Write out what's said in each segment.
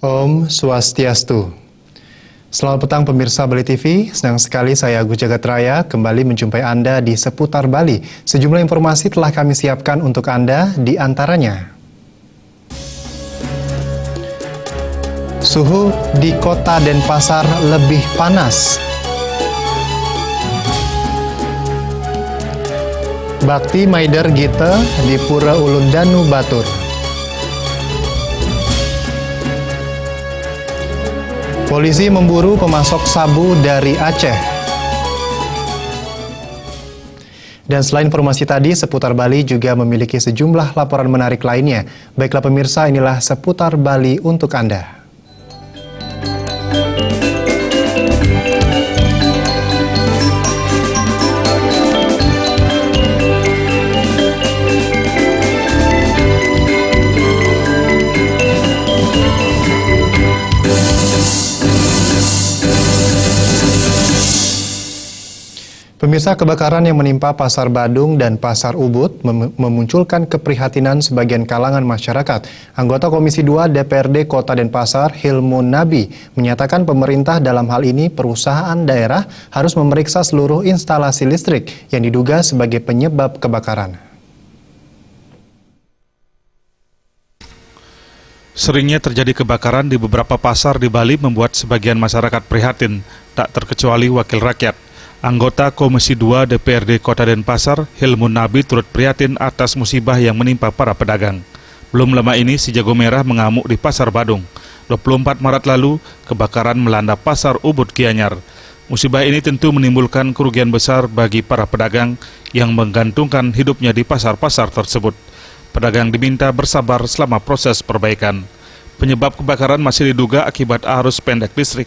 Om Swastiastu. Selamat petang pemirsa Bali TV, senang sekali saya Agus Jagat Raya kembali menjumpai Anda di seputar Bali. Sejumlah informasi telah kami siapkan untuk Anda, di antaranya suhu di kota Denpasar lebih panas. Bakti Maider Gite di Pura Ulun Danu Batur. Polisi memburu pemasok sabu dari Aceh. Dan selain informasi tadi, seputar Bali juga memiliki sejumlah laporan menarik lainnya. Baiklah pemirsa, inilah seputar Bali untuk Anda. Pemirsa, kebakaran yang menimpa Pasar Badung dan Pasar Ubud memunculkan keprihatinan sebagian kalangan masyarakat. Anggota Komisi 2 DPRD Kota Denpasar, Hilmun Nabi, menyatakan pemerintah dalam hal ini perusahaan daerah harus memeriksa seluruh instalasi listrik yang diduga sebagai penyebab kebakaran. Seringnya terjadi kebakaran di beberapa pasar di Bali membuat sebagian masyarakat prihatin, tak terkecuali wakil rakyat. Anggota Komisi 2 DPRD Kota Denpasar, Hilmun Nabi, turut prihatin atas musibah yang menimpa para pedagang. Belum lama ini, si jago merah mengamuk di Pasar Badung. 24 Maret lalu, kebakaran melanda Pasar Ubud Gianyar. Musibah ini tentu menimbulkan kerugian besar bagi para pedagang yang menggantungkan hidupnya di pasar-pasar tersebut. Pedagang diminta bersabar selama proses perbaikan. Penyebab kebakaran masih diduga akibat arus pendek listrik.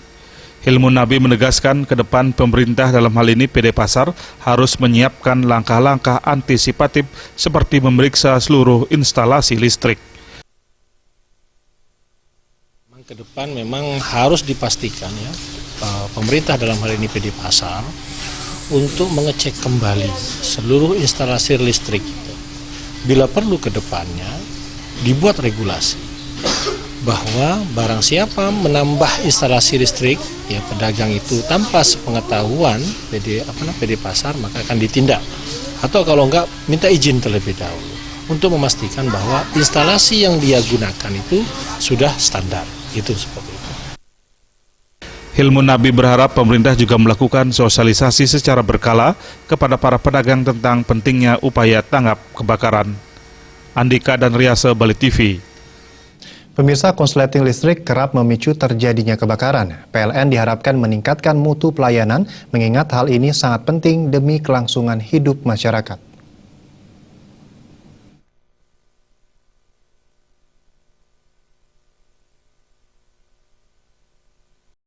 Hilmun Nabi menegaskan ke depan pemerintah dalam hal ini PD Pasar harus menyiapkan langkah-langkah antisipatif seperti memeriksa seluruh instalasi listrik. Ke depan memang harus dipastikan ya, pemerintah dalam hal ini PD Pasar untuk mengecek kembali seluruh instalasi listrik. Bila perlu ke depannya dibuat regulasi bahwa barang siapa menambah instalasi listrik, ya pedagang itu tanpa sepengetahuan PD Pasar, maka akan ditindak. Atau kalau enggak, minta izin terlebih dahulu untuk memastikan bahwa instalasi yang dia gunakan itu sudah standar. Itu seperti itu. Hilmun Nabi berharap pemerintah juga melakukan sosialisasi secara berkala kepada para pedagang tentang pentingnya upaya tanggap kebakaran. Andika dan Riase, Bali TV. Pemirsa, konsleting listrik kerap memicu terjadinya kebakaran. PLN diharapkan meningkatkan mutu pelayanan, mengingat hal ini sangat penting demi kelangsungan hidup masyarakat.